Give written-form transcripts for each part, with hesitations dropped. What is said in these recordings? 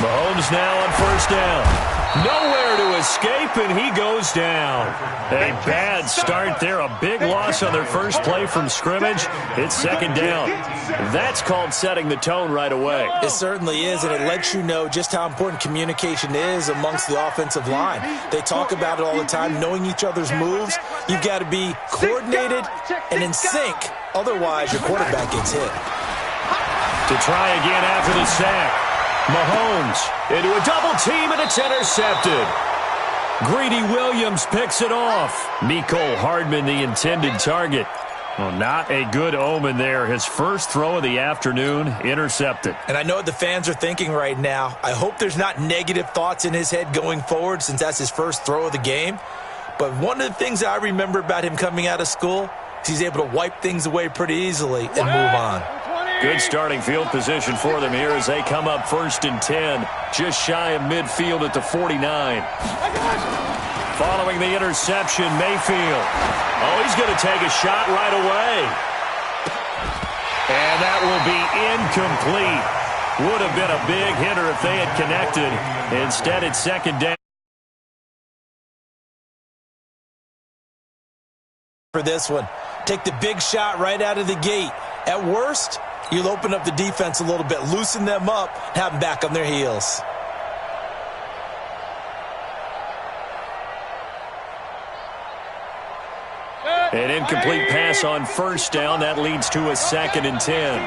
Mahomes now on first down. Nowhere to escape, and he goes down. A bad start there. A big loss on their first play from scrimmage. It's second down. That's called setting the tone right away. It certainly is, and it lets you know just how important communication is amongst the offensive line. They talk about it all the time, knowing each other's moves. You've got to be coordinated and in sync. Otherwise, your quarterback gets hit. To try again after the sack. Mahomes into a double team, and it's intercepted. Greedy Williams picks it off. Mecole Hardman, the intended target. Well, not a good omen there. His first throw of the afternoon, intercepted. And I know what the fans are thinking right now. I hope there's not negative thoughts in his head going forward since that's his first throw of the game. But one of the things I remember about him coming out of school is he's able to wipe things away pretty easily and move on. Good starting field position for them here as they come up 1st and 10, just shy of midfield at the 49. Following the interception, Mayfield. Oh, he's going to take a shot right away. And that will be incomplete. Would have been a big hitter if they had connected. Instead, it's second down. For this one, take the big shot right out of the gate. At worst, you'll open up the defense a little bit, loosen them up, have them back on their heels. An incomplete pass on first down. That leads to a 2nd and 10.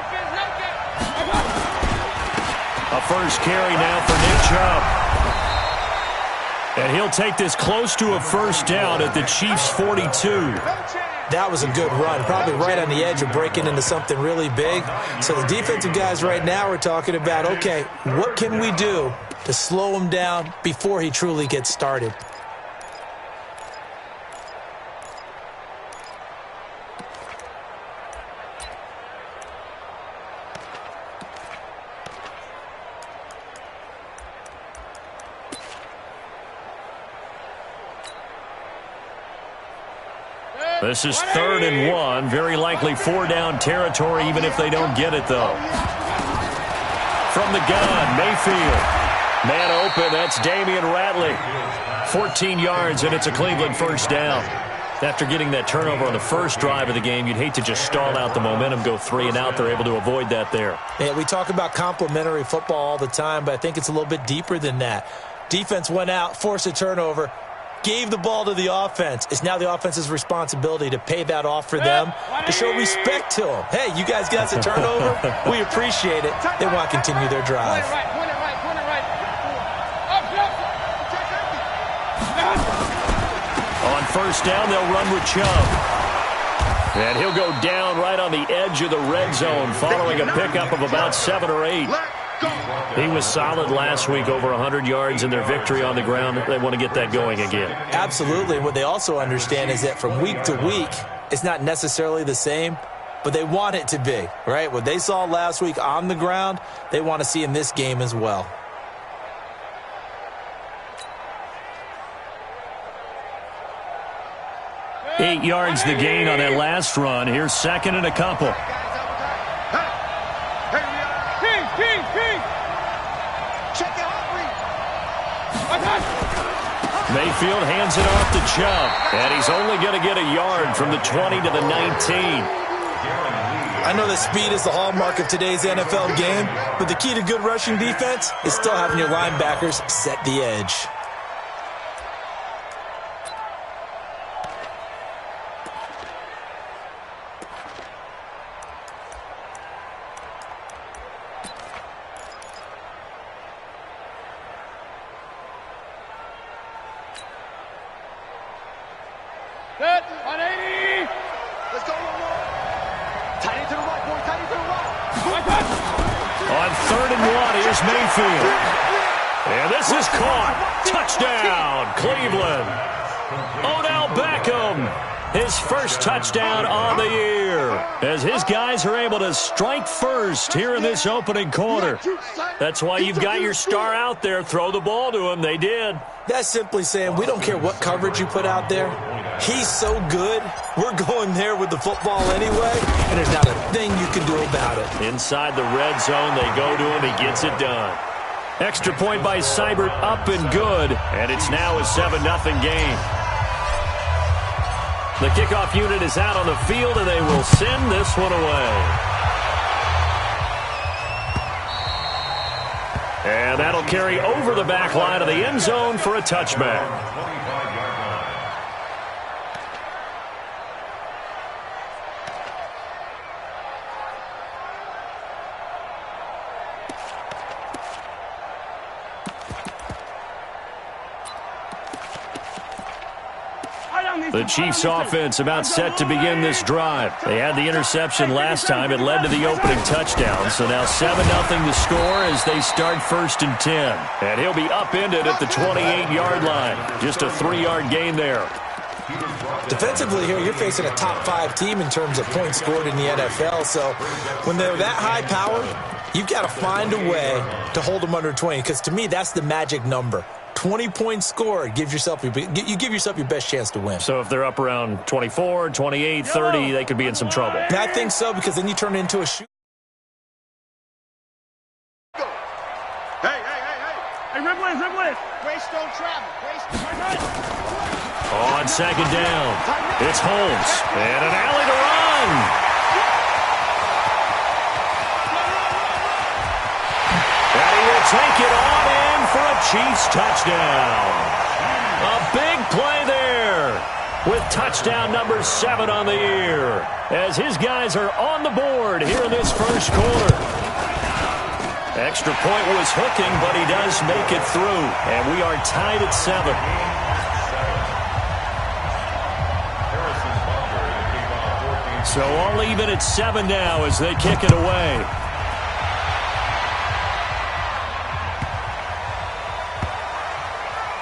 A first carry now for Nick Chubb. And he'll take this close to a first down at the Chiefs' 42. That was a good run, probably right on the edge of breaking into something really big. So the defensive guys right now are talking about, okay, what can we do to slow him down before he truly gets started? This is 3rd and 1. Very likely 4-down territory, even if they don't get it, though. From the gun, Mayfield. Man open, that's Damian Ratley. 14 yards, and it's a Cleveland first down. After getting that turnover on the first drive of the game, you'd hate to just stall out the momentum, go 3 and out. They're able to avoid that there. Yeah, we talk about complementary football all the time, but I think it's a little bit deeper than that. Defense went out, forced a turnover, gave the ball to the offense. It's now the offense's responsibility to pay that off for them, to show respect to them. Hey, you guys got us a turnover? We appreciate it. They want to continue their drive. On first down, they'll run with Chubb. And he'll go down right on the edge of the red zone following a pickup of about 7 or 8. He was solid last week, over 100 yards in their victory on the ground. They want to get that going again. Absolutely. What they also understand is that from week to week, it's not necessarily the same, but they want it to be, right? What they saw last week on the ground, they want to see in this game as well. Eight yards the gain on that last run. Here's 2nd and a couple. Mayfield hands it off to Chubb, and he's only going to get a yard from the 20 to the 19. I know that speed is the hallmark of today's NFL game, but the key to good rushing defense is still having your linebackers set the edge. Set, 180. Let's go. Tight end to the right, boy. Tight end to the right. On 3rd and 1, here's Mayfield. And this is caught. Touchdown, Cleveland. Odell Beckham, his first touchdown on the year, as his guys are able to strike first here in this opening quarter. That's why you've got your star out there. Throw the ball to him. They did. That's simply saying we don't care what coverage you put out there. He's so good. We're going there with the football anyway, and there's not a thing you can do about it. Inside the red zone, they go to him. He gets it done. Extra point by Seibert, up and good, and it's now a 7-0 game. The kickoff unit is out on the field, and they will send this one away. And that'll carry over the back line of the end zone for a touchback. The Chiefs offense about set to begin this drive. They had the interception last time. It led to the opening touchdown. So now 7-0 to score as they start 1st and 10. And he'll be upended at the 28-yard line. Just a 3-yard gain there. Defensively here, you're facing a top 5 team in terms of points scored in the NFL. So when they're that high powered, you've got to find a way to hold them under 20. Because to me, that's the magic number. 20 points scored, you give yourself your best chance to win. So if they're up around 24, 28, 30, they could be in some trouble. And I think so, because then you turn it into a shoot. Hey, Ripley. Grace don't travel. On 2nd down, it's Holmes. And an alley to run. And he will take it on in for a Chiefs touchdown. A big play there with touchdown number 7 on the year as his guys are on the board here in this first quarter. Extra point was hooking, but he does make it through. And we are tied at 7. So all even at 7 now as they kick it away.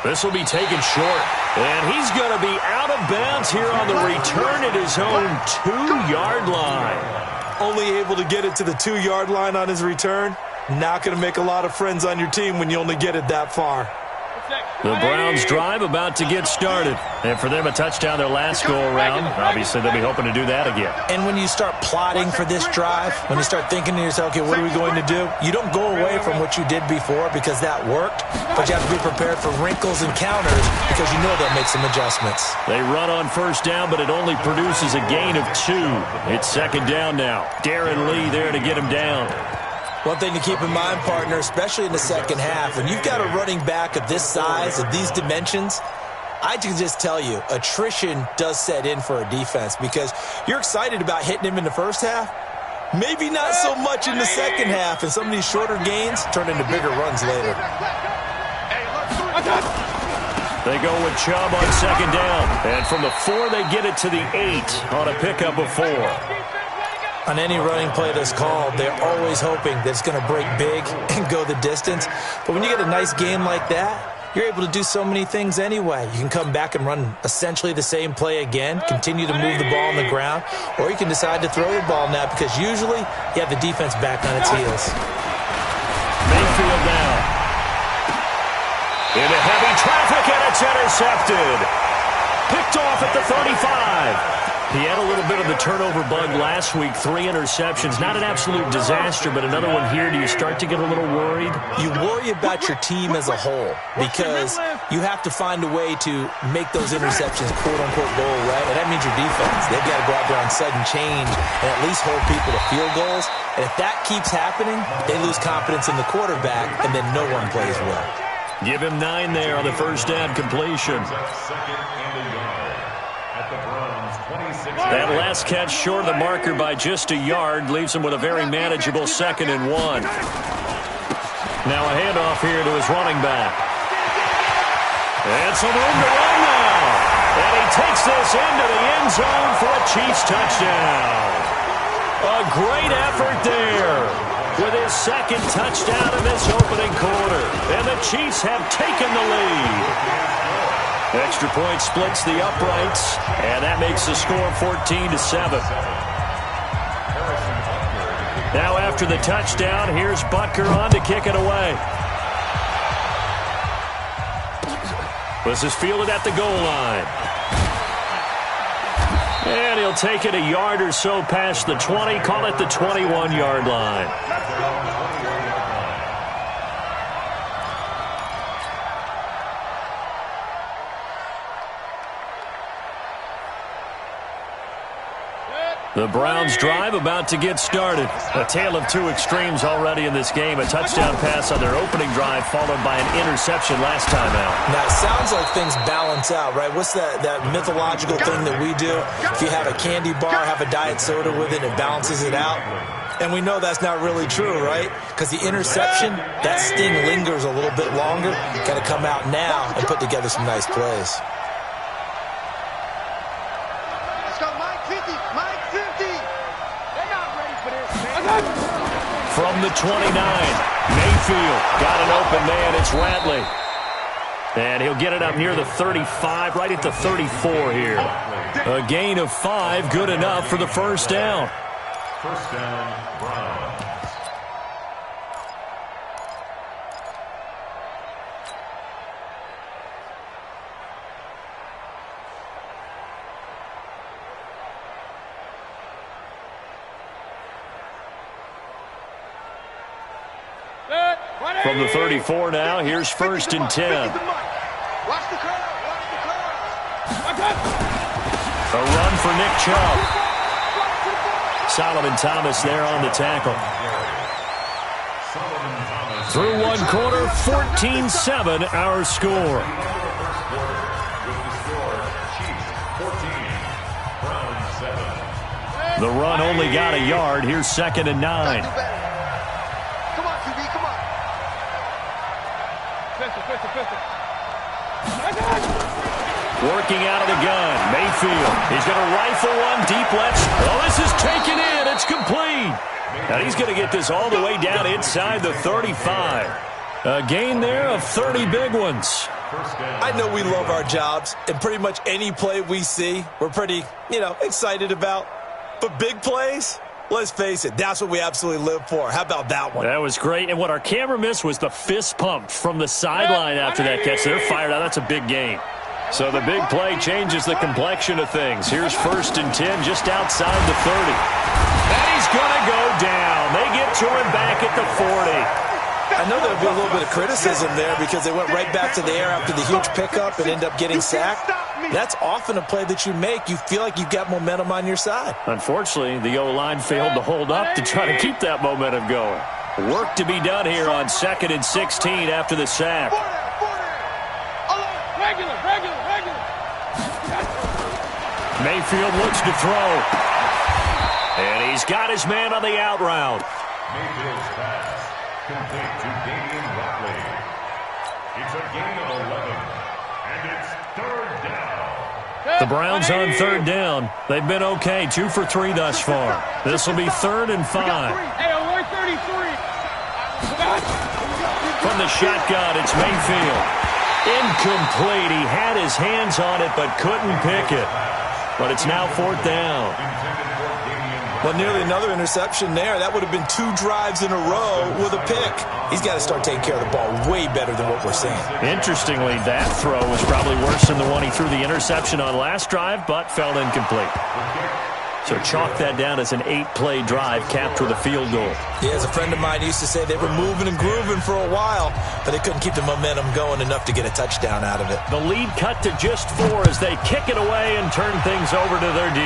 This will be taken short. And he's going to be out of bounds here on the return at his own 2-yard line. Only able to get it to the 2-yard line on his return. Not going to make a lot of friends on your team when you only get it that far. The Browns drive about to get started. And for them, a touchdown their last go-around. Obviously, they'll be hoping to do that again. And when you start plotting for this drive, when you start thinking to yourself, okay, what are we going to do? You don't go away from what you did before because that worked, but you have to be prepared for wrinkles and counters because you know they'll make some adjustments. They run on 1st down, but it only produces a gain of 2. It's 2nd down now. Darren Lee there to get him down. One thing to keep in mind, partner, especially in the second half, when you've got a running back of this size, of these dimensions, I can just tell you, attrition does set in for a defense because you're excited about hitting him in the first half. Maybe not so much in the second half, and some of these shorter gains turn into bigger runs later. They go with Chubb on 2nd down. And from the 4, they get it to the 8 on a pickup of 4. On any running play that's called, they're always hoping that it's going to break big and go the distance. But when you get a nice game like that, you're able to do so many things anyway. You can come back and run essentially the same play again, continue to move the ball on the ground, or you can decide to throw the ball now because usually you have the defense back on its heels. Mayfield now. Into heavy traffic, and it's intercepted. Picked off at the 35. He had a little bit of the turnover bug last week, 3 interceptions. Not an absolute disaster, but another one here. Do you start to get a little worried? You worry about your team as a whole because you have to find a way to make those interceptions, quote-unquote, go away, and that means your defense. They've got to go out there on sudden change and at least hold people to field goals. And if that keeps happening, they lose confidence in the quarterback, and then no one plays well. Give him 9 there on the 1st down completion. That last catch short of the marker by just a yard leaves him with a very manageable 2nd and 1. Now a handoff here to his running back. And some room to run now. And he takes this into the end zone for a Chiefs touchdown. A great effort there with his 2nd touchdown in this opening quarter. And the Chiefs have taken the lead. Extra point splits the uprights, and that makes the score 14-7. Now after the touchdown, here's Butker on to kick it away. This is fielded at the goal line. they'll take it a yard or so past the 20, call it the 21-yard line. The Browns drive about to get started. A tale of two extremes already in this game. A touchdown pass on their opening drive followed by an interception last time out. Now, it sounds like things balance out, right? What's that mythological thing that we do? If you have a candy bar, have a diet soda with it, it balances it out. And we know that's not really true, right? Because the interception, that sting lingers a little bit longer. Got to come out now and put together some nice plays. From the 29, Mayfield got an open man. It's Ratley. And he'll get it up near the 35, right at the 34 here. A gain of 5, good enough for the first down. First down, Browns. From the 34 now, here's first and 10. Watch the curve. A run for Nick Chubb. Solomon Thomas there on the tackle. Through one quarter, 14-7 our score. The run only got a yard. Here's second and 9. Working out of the gun, Mayfield. He's going to rifle one deep left. Oh, this is taken in. It's complete. And he's going to get this all the way down inside the 35. A gain there of 30 big ones. I know we love our jobs, and pretty much any play we see, we're pretty, excited about. But big plays, let's face it, that's what we absolutely live for. How about that one? That was great. And what our camera missed was the fist pump from the sideline after that catch. They're fired out. That's a big gain. So the big play changes the complexion of things. Here's first and 10 just outside the 30. And he's going to go down. They get to him back at the 40. I know there'll be a little bit of criticism there because they went right back to the air after the huge pickup and end up getting sacked. That's often a play that you make. You feel like you've got momentum on your side. Unfortunately, the O-line failed to hold up to try to keep that momentum going. Work to be done here on 2nd and 16 after the sack. Mayfield looks to throw. And he's got his man on the out route. Mayfield's pass complete to Damian Ratley. It's a gain of 11, and it's third down. The Browns on third down. They've been okay, 2 for 3 thus far. This will be 3rd and 5. Hey, alert 33. From the shotgun, it's Mayfield. Incomplete. He had his hands on it but couldn't pick it. But it's now 4th down. Well, nearly another interception there. That would have been 2 drives in a row with a pick. He's got to start taking care of the ball way better than what we're seeing. Interestingly, that throw was probably worse than the one he threw the interception on last drive, but fell incomplete. So chalk that down as an 8-play drive capped with a field goal. Yeah, as a friend of mine used to say, they were moving and grooving for a while, but they couldn't keep the momentum going enough to get a touchdown out of it. The lead cut to just 4 as they kick it away and turn things over to their D.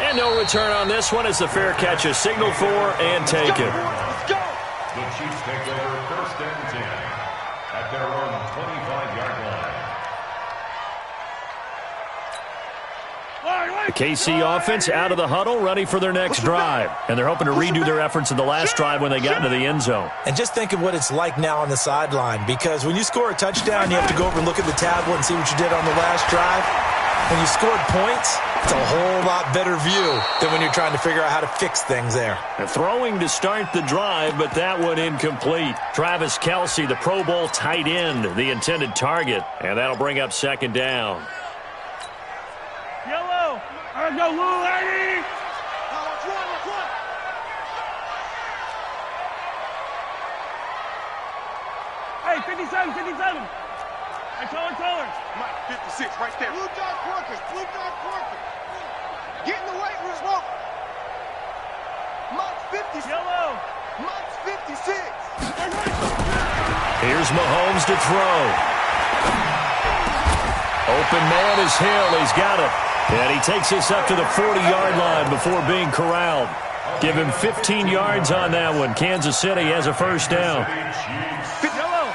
And no return on this one as the fair catch is signaled for and taken. Let's go. The Chiefs take over first and 10 at their own 25-yard line. The KC offense out of the huddle, ready for their next drive. And they're hoping to redo their efforts in the last drive when they got into the end zone. And just think of what it's like now on the sideline, because when you score a touchdown, you have to go over and look at the tablet and see what you did on the last drive. When you scored points, it's a whole lot better view than when you're trying to figure out how to fix things there. And throwing to start the drive, but that one incomplete. Travis Kelce, the Pro Bowl tight end, the intended target. And that'll bring up second down. Yellow. All right, go, Lou, lady. Hey, 57, 57. Hey, taller. 56, right there. Blue dot Porkers. Yellow. Mike's 56. Here's Mahomes to throw. Open man is Hill. He's got it. And he takes us up to the 40-yard line before being corralled. Give him 15 yards on that one. Kansas City has a first down. Yellow.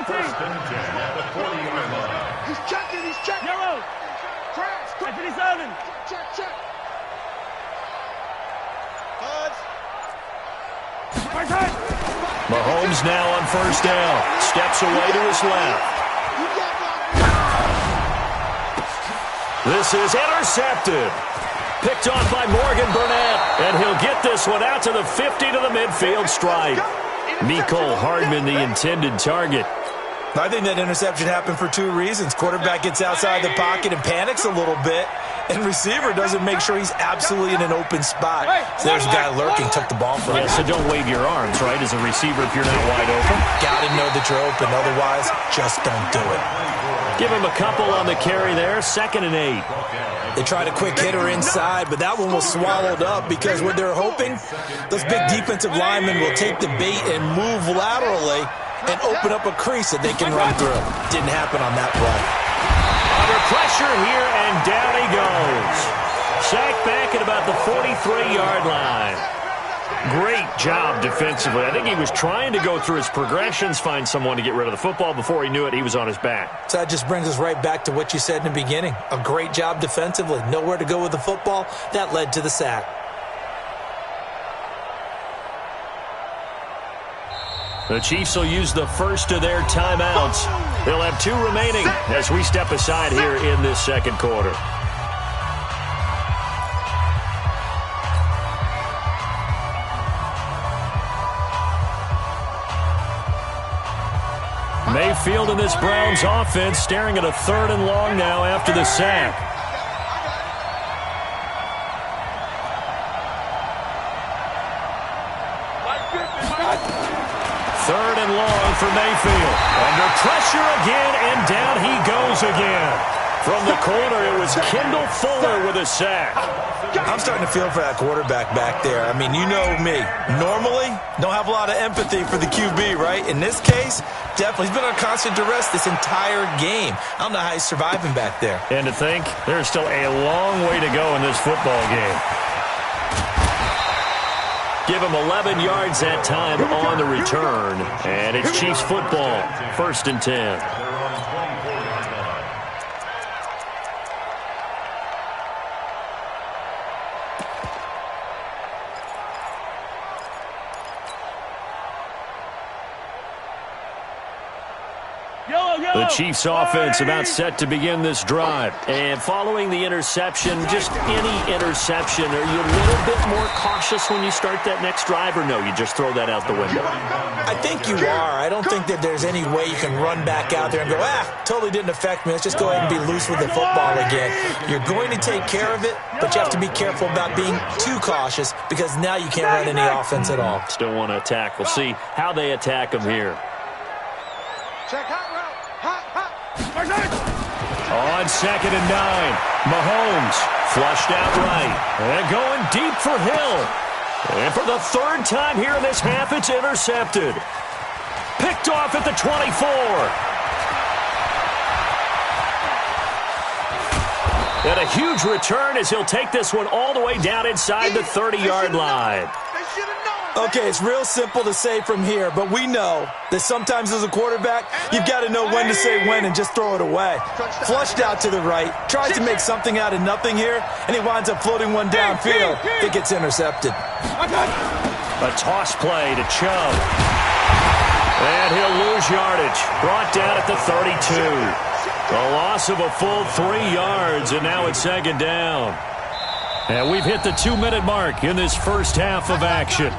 First and 10 at the 40-yard line. He's checking. Yellow. Crash. 57. Check. Mahomes now on first down. Steps away to his left. This is intercepted. Picked off by Morgan Burnett. And he'll get this one out to the 50 to the midfield stripe. Mecole Hardman, the intended target. I think that interception happened for two reasons. Quarterback gets outside the pocket and panics a little bit, and receiver doesn't make sure he's absolutely in an open spot. So there's a guy lurking, took the ball from him. Yeah, so don't wave your arms, right, as a receiver if you're not wide open. Got to know that you're open. Otherwise, just don't do it. Give him a couple on the carry there. 2nd and 8. They tried a quick hitter inside, but that one was swallowed up because what they're hoping, those big defensive linemen will take the bait and move laterally and open up a crease that they can run through. Didn't happen on that play. Under pressure here, and down he goes. Sacked back at about the 43-yard line. Great job defensively. I think he was trying to go through his progressions, find someone to get rid of the football. Before he knew it, he was on his back. So that just brings us right back to what you said in the beginning. A great job defensively. Nowhere to go with the football. That led to the sack. The Chiefs will use the first of their timeouts. They'll have 2 remaining as we step aside here in this second quarter. Mayfield in this Browns offense staring at a 3rd and long now after the sack. Third and long for Mayfield. Under pressure again, and down he goes again. From the corner, it was Kendall Fuller with a sack. I'm starting to feel for that quarterback back there. I mean, you know me. Normally, don't have a lot of empathy for the QB, right? In this case, definitely. He's been on constant duress this entire game. I don't know how he's surviving back there. And to think, there's still a long way to go in this football game. Give him 11 yards that time on the return. And it's Chiefs football. 1st and 10. The Chiefs offense about set to begin this drive. And following the interception, just any interception, are you a little bit more cautious when you start that next drive, or no, you just throw that out the window? I think you are. I don't think that there's any way you can run back out there and go, totally didn't affect me. Let's just go ahead and be loose with the football again. You're going to take care of it, but you have to be careful about being too cautious because now you can't run any offense at all. Still want to attack. We'll see how they attack them here. Check hot route. Hot. On 2nd and 9, Mahomes flushed out right. And going deep for Hill. And for the 3rd time here in this half, it's intercepted. Picked off at the 24. And a huge return as he'll take this one all the way down inside the 30-yard line. Okay, it's real simple to say from here, but we know that sometimes as a quarterback, you've got to know when to say when and just throw it away. Flushed out to the right, tries to make something out of nothing here, and he winds up floating one downfield. It gets intercepted. A toss play to Chubb. And he'll lose yardage. Brought down at the 32. A loss of a full 3 yards, and now it's 2nd down. And we've hit the 2-minute mark in this first half of action.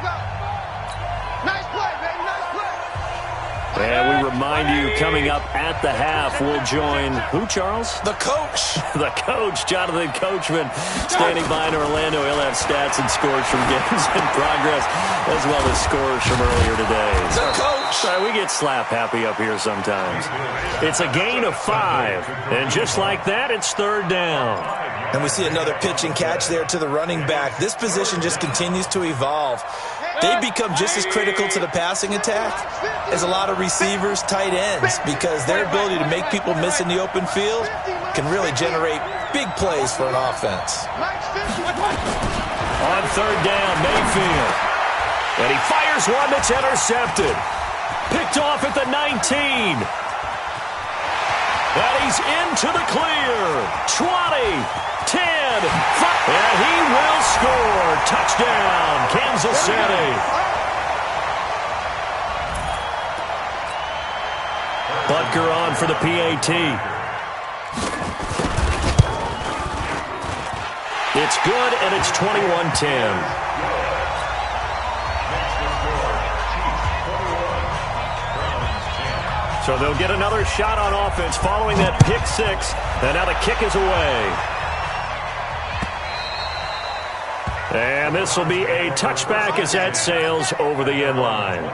And we remind you, coming up at the half, we'll join who, Charles? The coach. The coach, Jonathan Coachman, standing by in Orlando. He'll have stats and scores from games in progress, as well as scores from earlier today. The coach. Sorry, we get slap happy up here sometimes. It's a gain of 5. And just like that, it's 3rd down. And we see another pitch and catch there to the running back. This position just continues to evolve. They become just as critical to the passing attack as a lot of receivers, tight ends, because their ability to make people miss in the open field can really generate big plays for an offense. On 3rd down, Mayfield. And he fires one that's intercepted. Picked off at the 19. And he's into the clear. 20, 10, 5. And he will score. Touchdown, Kansas City. Butker on for the PAT. It's good, and it's 21-10. So they'll get another shot on offense following that pick 6. And now the kick is away. And this will be a touchback as that sails over the end line.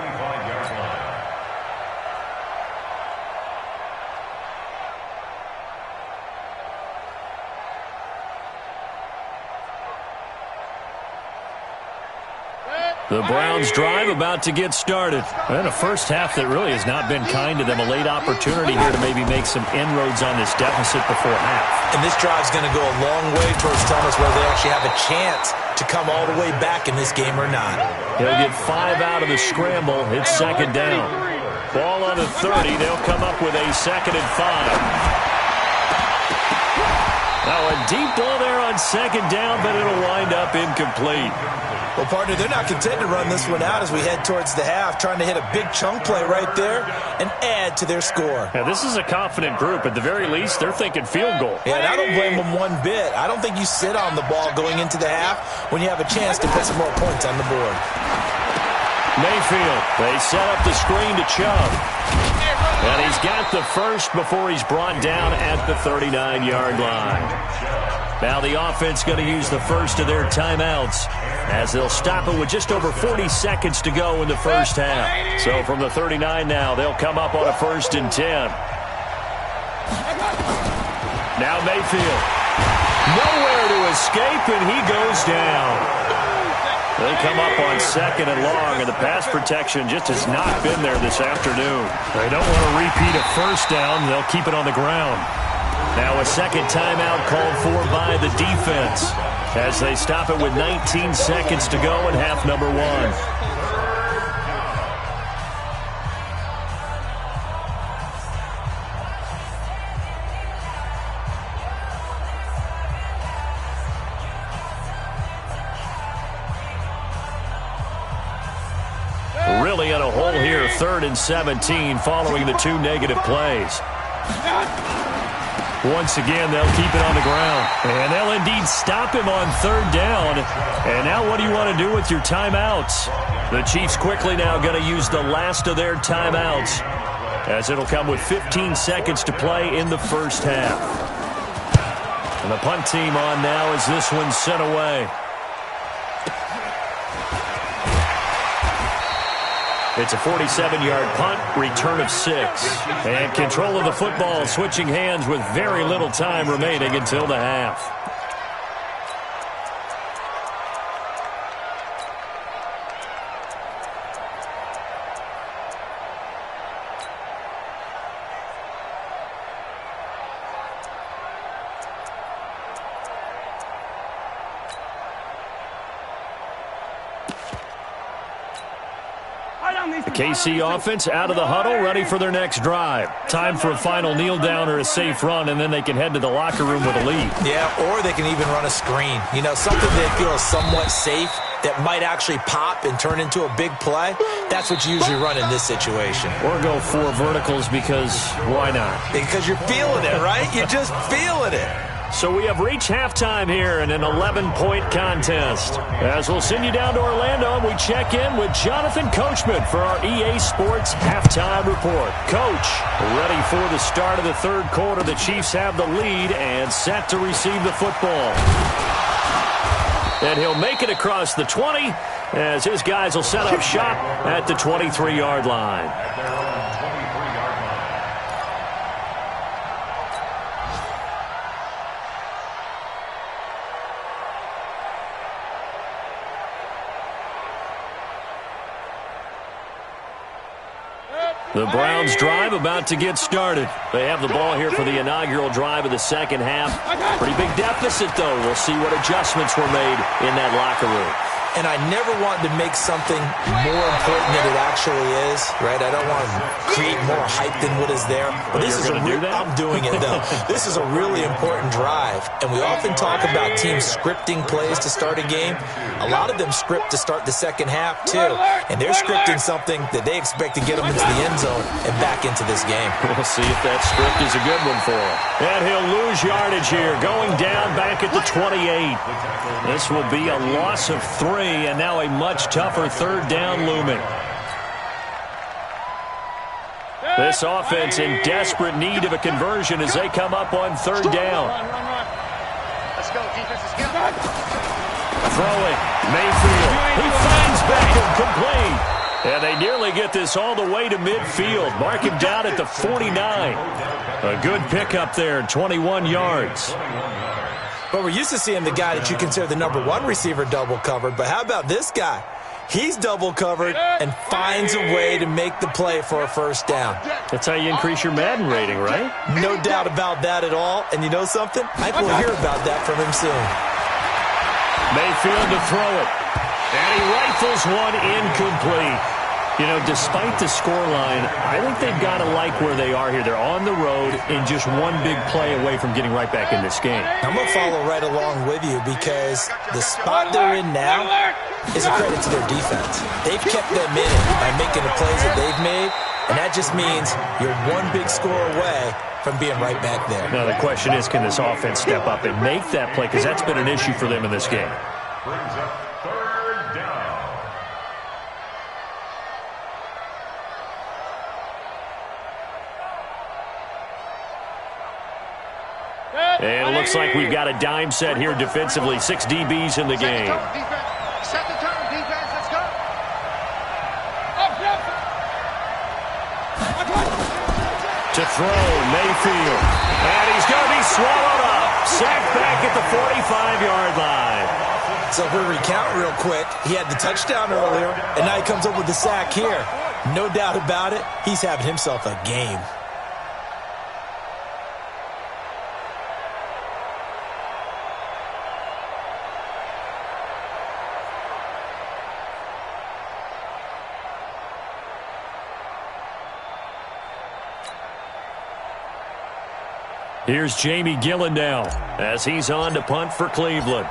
The Browns drive about to get started. And a first half that really has not been kind to them. A late opportunity here to maybe make some inroads on this deficit before half. And this drive's going to go a long way towards telling us whether they actually have a chance to come all the way back in this game or not. He'll get 5 out of the scramble. It's 2nd down. Ball on the 30. They'll come up with a 2nd and 5. Now a deep ball there on 2nd down, but it'll wind up incomplete. Well, partner, they're not content to run this one out as we head towards the half, trying to hit a big chunk play right there and add to their score. Now, this is a confident group. At the very least, they're thinking field goal. Yeah, and I don't blame them one bit. I don't think you sit on the ball going into the half when you have a chance to put some more points on the board. Mayfield, they set up the screen to Chubb. And he's got the first before he's brought down at the 39-yard line. Now the offense going to use the first of their timeouts as they'll stop it with just over 40 seconds to go in the first half. So from the 39 now, they'll come up on a 1st and 10. Now Mayfield. Nowhere to escape, and he goes down. They come up on 2nd and long, and the pass protection just has not been there this afternoon. They don't want to repeat a first down. They'll keep it on the ground. Now a 2nd timeout called for by the defense as they stop it with 19 seconds to go in half number 1. Really in a hole here, 3rd and 17 following the 2 negative plays. Once again, they'll keep it on the ground. And they'll indeed stop him on 3rd down. And now what do you want to do with your timeouts? The Chiefs quickly now going to use the last of their timeouts as it'll come with 15 seconds to play in the first half. And the punt team on now as this one's sent away. It's a 47-yard punt, return of 6. And control of the football switching hands with very little time remaining until the half. The KC offense out of the huddle, ready for their next drive. Time for a final kneel down or a safe run, and then they can head to the locker room with a lead. Yeah, or they can even run a screen. You know, something they feel is somewhat safe that might actually pop and turn into a big play. That's what you usually run in this situation. Or go 4 verticals because why not? Because you're feeling it, right? You're just feeling it. So we have reached halftime here in an 11-point contest. As we'll send you down to Orlando, and we check in with Jonathan Coachman for our EA Sports Halftime Report. Coach, ready for the start of the third quarter. The Chiefs have the lead and set to receive the football. And he'll make it across the 20 as his guys will set up shop at the 23-yard line. The Browns drive about to get started. They have the ball here for the inaugural drive of the second half. Pretty big deficit, though. We'll see what adjustments were made in that locker room. And I never want to make something more important than it actually is, right? I don't want to create more hype than what is there. But this is I'm doing it, though. This is a really important drive. And we often talk about teams scripting plays to start a game. A lot of them script to start the second half, too. And they're scripting something that they expect to get them into the end zone and back into this game. We'll see if that script is a good one for him. And he'll lose yardage here, going down back at the 28. This will be a loss of 3. And now a much tougher third down looming. This offense in desperate need of a conversion as they come up on third down. Let's go, defense, let's go. Throwing, Mayfield. He finds Beckham, complete. And they nearly get this all the way to midfield. Mark him down at the 49. A good pickup there, 21 yards. But we're used to seeing the guy that you consider the number 1 receiver double covered. But how about this guy? He's double covered and finds a way to make the play for a first down. That's how you increase your Madden rating, right? No doubt about that at all. And you know something? I think we'll hear about that from him soon. Mayfield to throw it. And he rifles one incomplete. You know, despite the scoreline, I think they've got to like where they are here. They're on the road and just one big play away from getting right back in this game. I'm going to follow right along with you because the spot they're in now is a credit to their defense. They've kept them in it by making the plays that they've made, and that just means you're one big score away from being right back there. Now, the question is, can this offense step up and make that play? Because that's been an issue for them in this game. Brings up third down. And it looks like we've got a dime set here defensively. 6 DBs in the game. Set the tone, defense, let's go. To throw, Mayfield. And he's going to be swallowed up. Sacked back at the 45-yard line. So if we recount real quick, he had the touchdown earlier, and now he comes up with the sack here. No doubt about it, he's having himself a game. Here's Jamie Gillen now as he's on to punt for Cleveland.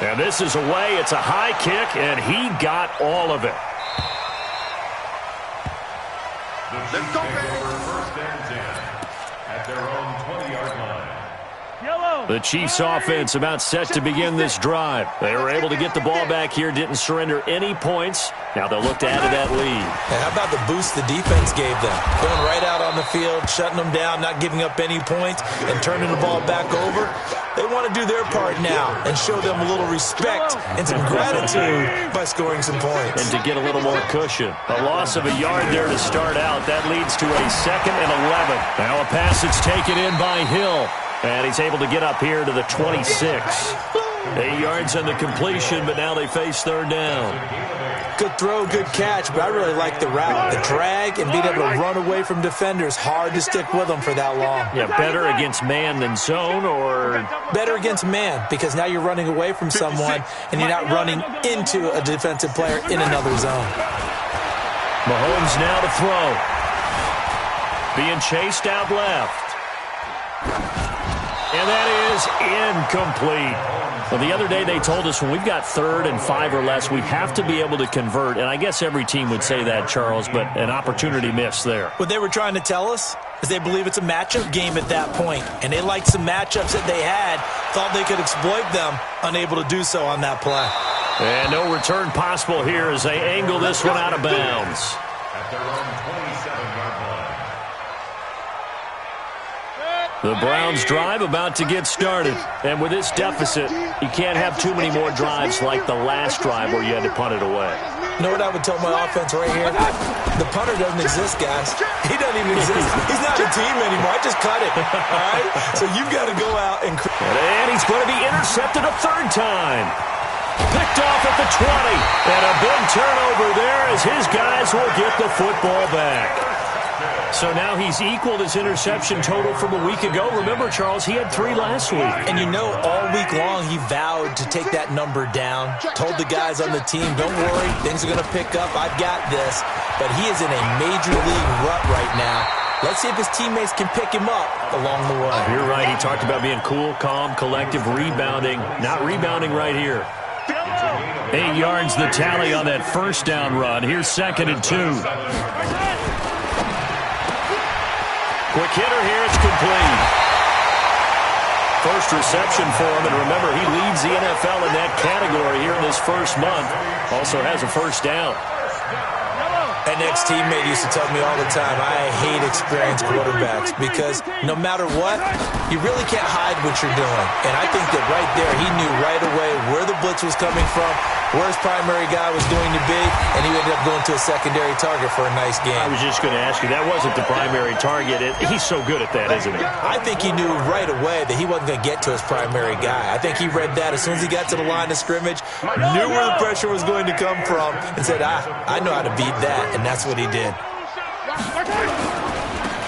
And this is away. It's a high kick, and he got all of it. Let's go, first and 10 at their own 20-yard line. The Chiefs offense about set to begin this drive. They were able to get the ball back here, didn't surrender any points. Now they'll look to add to that lead. And how about the boost the defense gave them? Going right out on the field, shutting them down, not giving up any points, and turning the ball back over. They want to do their part now and show them a little respect and some gratitude by scoring some points. And to get a little more cushion. A loss of a yard there to start out. That leads to a 2nd and 11. Now a pass that's taken in by Hill. And he's able to get up here to the 26. 8 yards on the completion, but now they face third down. Good throw, good catch, but I really like the route. The drag and being able to run away from defenders, hard to stick with them for that long. Yeah, better against man than zone, or? Better against man, because now you're running away from someone and you're not running into a defensive player in another zone. Mahomes now to throw. Being chased out left. And that is incomplete. Well, the other day they told us when we've got 3rd and 5 or less, we have to be able to convert. And I guess every team would say that, Charles, but an opportunity missed there. What they were trying to tell us, is they believe it's a matchup game at that point, and they liked some matchups that they had, thought they could exploit them, unable to do so on that play. And no return possible here as they angle this one out of bounds. At their own 27-yard line. The Browns drive about to get started. And with this deficit, you can't have too many more drives like the last drive where you had to punt it away. You know what I would tell my offense right here? The punter doesn't exist, guys. He doesn't even exist. He's not a team anymore. I just cut it, all right? So you've got to go out and... And he's going to be intercepted a third time. Picked off at the 20. And a big turnover there as his guys will get the football back. So now he's equaled his interception total from a week ago. Remember, Charles, he had 3 last week. And you know, all week long he vowed to take that number down. Told the guys on the team, don't worry, things are going to pick up. I've got this. But he is in a major league rut right now. Let's see if his teammates can pick him up along the way. You're right. He talked about being cool, calm, collective, rebounding. Not rebounding right here. 8 yards the tally on that first down run. Here's 2nd and 2. Quick hitter here, it's complete. First reception for him, and remember, he leads the NFL in that category here in this first month. Also has a first down. An ex-teammate used to tell me all the time, I hate experienced quarterbacks because no matter what, you really can't hide what you're doing. And I think that right there, he knew right away where the blitz was coming from, where his primary guy was going to be, and he ended up going to a secondary target for a nice game. I was just going to ask you, that wasn't the primary target. He's so good at that, isn't he? I think he knew right away that he wasn't going to get to his primary guy. I think he read that as soon as he got to the line of scrimmage, knew where the pressure was going to come from, and said, I know how to beat that, and that's what he did.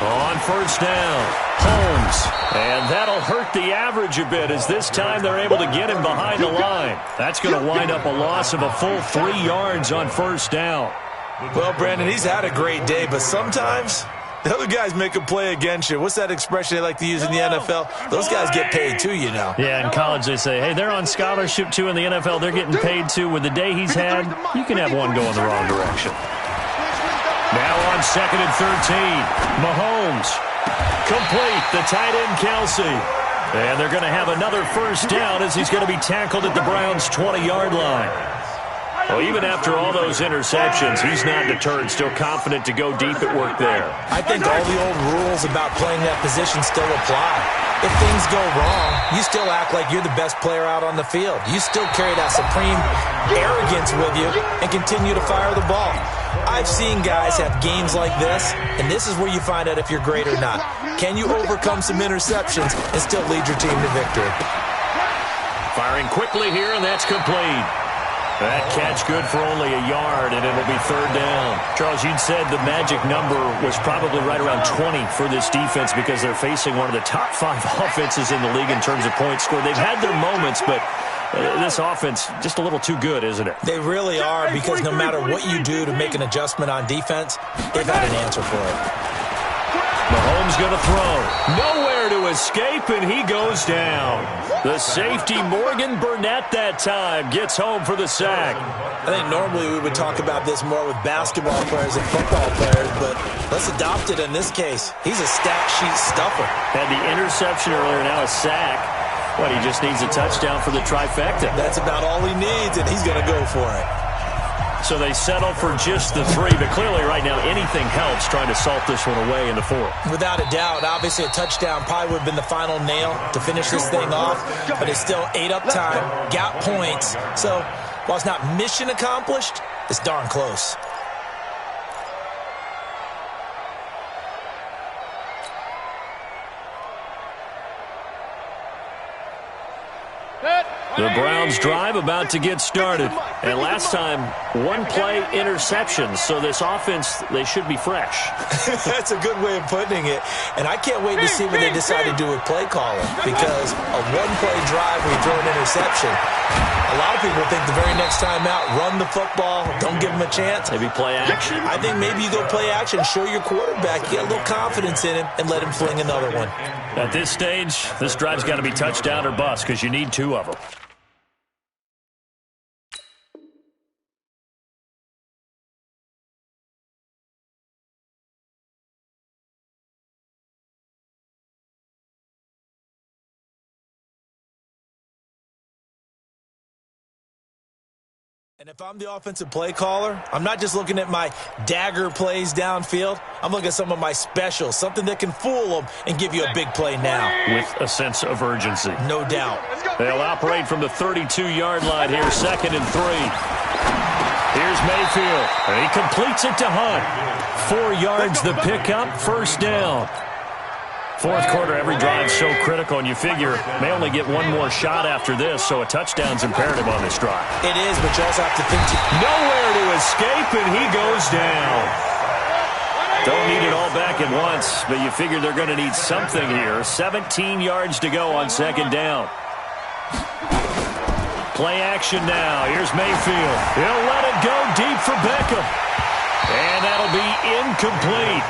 On first down, Holmes. And that'll hurt the average a bit as this time they're able to get him behind the line. That's going to wind up a loss of a full 3 yards on first down. Well, Brandon, he's had a great day, but sometimes the other guys make a play against you. What's that expression they like to use in the NFL? Those guys get paid too, you know. Yeah, in college they say, hey, they're on scholarship too. In the NFL, they're getting paid too. With the day he's had, you can have one go in the wrong direction. Now on 2nd and 13, Mahomes. Complete, the tight end Kelsey. And they're going to have another first down as he's going to be tackled at the Browns' 20-yard line. Well, even after all those interceptions, he's not deterred, still confident to go deep at work there. I think all the old rules about playing that position still apply. If things go wrong, you still act like you're the best player out on the field. You still carry that supreme arrogance with you and continue to fire the ball. I've seen guys have games like this, and this is where you find out if you're great or not. Can you overcome some interceptions and still lead your team to victory? Firing quickly here, and that's complete. That catch good for only a yard, and it'll be third down. Charles, you'd said the magic number was probably right around 20 for this defense because they're facing one of the top 5 offenses in the league in terms of points scored. They've had their moments, but this offense just a little too good, isn't it? They really are, because no matter what you do to make an adjustment on defense, they've had an answer for it. Mahomes going to throw. Nowhere to escape, and he goes down. The safety, Morgan Burnett, that time gets home for the sack. I think normally we would talk about this more with basketball players and football players, but let's adopt it in this case. He's a stat sheet stuffer. Had the interception earlier, now a sack. What, he just needs a touchdown for the trifecta. That's about all he needs, and he's going to go for it. So they settle for just the 3, but clearly right now anything helps trying to salt this one away in the 4th. Without a doubt, obviously a touchdown probably would have been the final nail to finish this thing off, but it's still ate up time, got points. So while it's not mission accomplished, it's darn close. The Browns drive about to get started. And last time, 1-play interceptions. So this offense, they should be fresh. That's a good way of putting it. And I can't wait to see what they decide to do with play calling. Because a 1-play drive where you throw an interception, a lot of people think the very next time out, run the football, don't give them a chance. Maybe play action? I think maybe you go play action, show your quarterback, get a little confidence in him, and let him fling another one. At this stage, this drive's got to be touchdown or bust because you need 2 of them. And if I'm the offensive play caller, I'm not just looking at my dagger plays downfield. I'm looking at some of my specials, something that can fool them and give you a big play now. With a sense of urgency. No doubt. They'll operate from the 32-yard line here, 2nd and 3. Here's Mayfield. And he completes it to Hunt. 4 yards the pickup, 1st down. Fourth quarter, every drive so critical, and you figure may only get one more shot after this, so a touchdown's imperative on this drive. It is, but you also have to think nowhere to escape, and he goes down. Don't need it all back at once, but you figure they're going to need something here. 17 yards to go on 2nd down. Play action now. Here's Mayfield. He'll let it go deep for Beckham. And that'll be incomplete.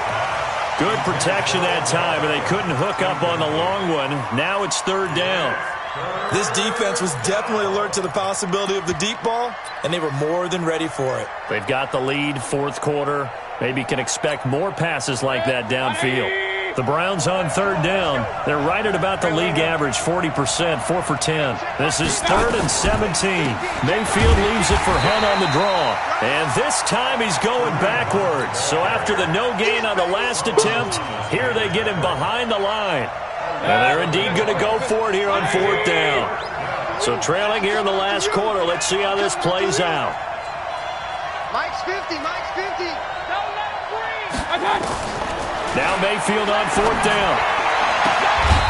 Good protection that time, and they couldn't hook up on the long one. Now it's 3rd down. This defense was definitely alert to the possibility of the deep ball, and they were more than ready for it. They've got the lead, 4th quarter. Maybe can expect more passes like that downfield. The Browns on 3rd down. They're right at about the league average, 40%, 4 for 10. This is 3rd and 17. Mayfield leaves it for Hunt on the draw. And this time he's going backwards. So after the no gain on the last attempt, here they get him behind the line. And they're indeed going to go for it here on 4th down. So trailing here in the last quarter. Let's see how this plays out. Mike's 50, Mike's 50. Don't let him breathe. Now Mayfield on 4th down.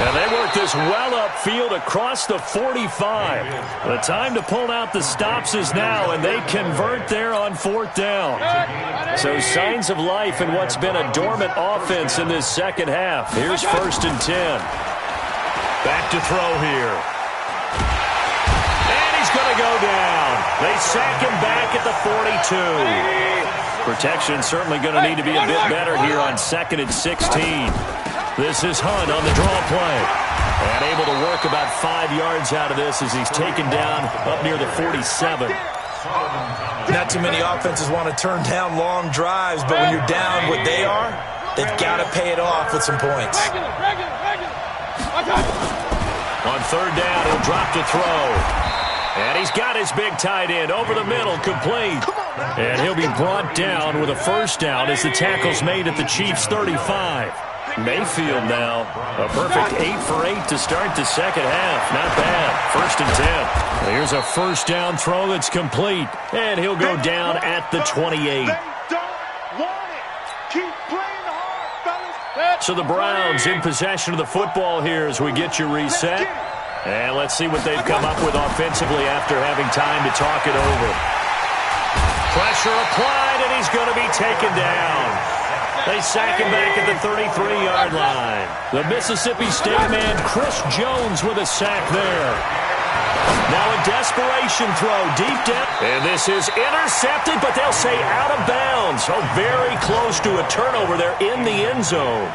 And they work this well upfield across the 45. The time to pull out the stops is now, and they convert there on 4th down. So signs of life in what's been a dormant offense in this second half. Here's 1st and 10. Back to throw here. And he's going to go down. They sack him back at the 42. Protection certainly going to need to be a bit better here on 2nd and 16. This is Hunt on the draw play. And able to work about 5 yards out of this as he's taken down up near the 47. Not too many offenses want to turn down long drives, but when you're down what they are, they've got to pay it off with some points. On 3rd down, he'll drop to throw. And he's got his big tight end over the middle, complete. And he'll be brought down with a 1st down as the tackle's made at the Chiefs' 35. Mayfield now, a perfect 8 for 8 to start the second half. Not bad. 1st and 10. Here's a 1st down throw that's complete. And he'll go down at the 28. So the Browns in possession of the football here as we get you reset. And let's see what they've come up with offensively after having time to talk it over. Pressure applied, and he's going to be taken down. They sack him back at the 33-yard line. The Mississippi State man, Chris Jones, with a sack there. Now a desperation throw deep down. And this is intercepted, but they'll say out of bounds. So very close to a turnover there in the end zone.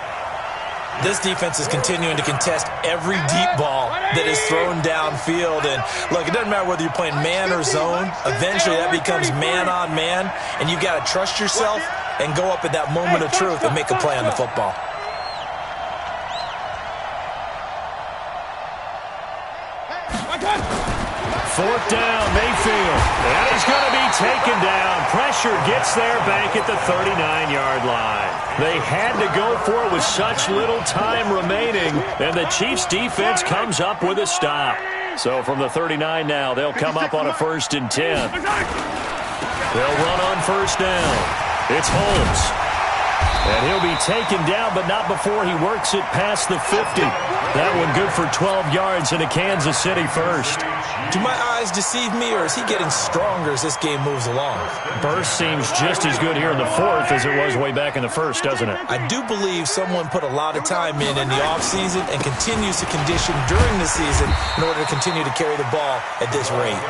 This defense is continuing to contest every deep ball that is thrown downfield. And, look, it doesn't matter whether you're playing man or zone. Eventually that becomes man-on-man, and you've got to trust yourself and go up at that moment of truth and make a play on the football. Fourth down, Mayfield. And he's going to be taken down. Pressure gets there back at the 39-yard line. They had to go for it with such little time remaining, and the Chiefs' defense comes up with a stop. So from the 39 now, they'll come up on a 1st and 10. They'll run on 1st down. It's Holmes. And he'll be taken down, but not before he works it past the 50. That one good for 12 yards in a Kansas City 1st. Do my eyes deceive me, or is he getting stronger as this game moves along? Burst seems just as good here in the 4th as it was way back in the 1st, doesn't it? I do believe someone put a lot of time in the offseason and continues to condition during the season in order to continue to carry the ball at this rate.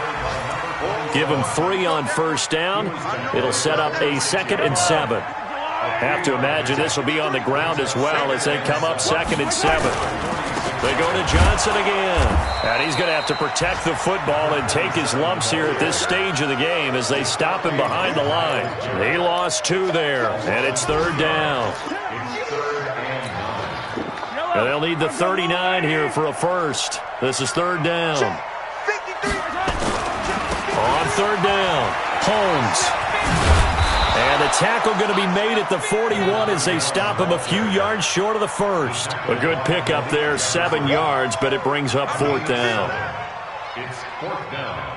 Give him 3 on 1st down. It'll set up a 2nd and 7. Have to imagine this will be on the ground as well as they come up 2nd and 7. They go to Johnson again. And he's going to have to protect the football and take his lumps here at this stage of the game as they stop him behind the line. He lost 2 there, and it's 3rd down. And they'll need the 39 here for a 1st. This is 3rd down. On third down, Holmes. And a tackle going to be made at the 41 as they stop him a few yards short of the first. A good pickup there, 7 yards, but it brings up fourth down. It's fourth down.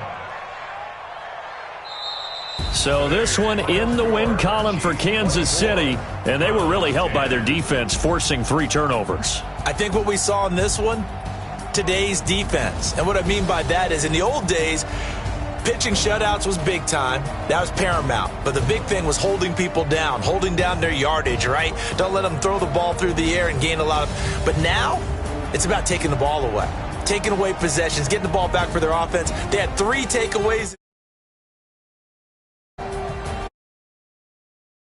So this one in the win column for Kansas City, and they were really helped by their defense, forcing 3 turnovers. I think what we saw in this one, today's defense. And what I mean by that is in the old days, pitching shutouts was big time. That was paramount. But the big thing was holding people down, holding down their yardage, right? Don't let them throw the ball through the air and gain a lot of... But now, it's about taking the ball away. Taking away possessions, getting the ball back for their offense. They had 3 takeaways.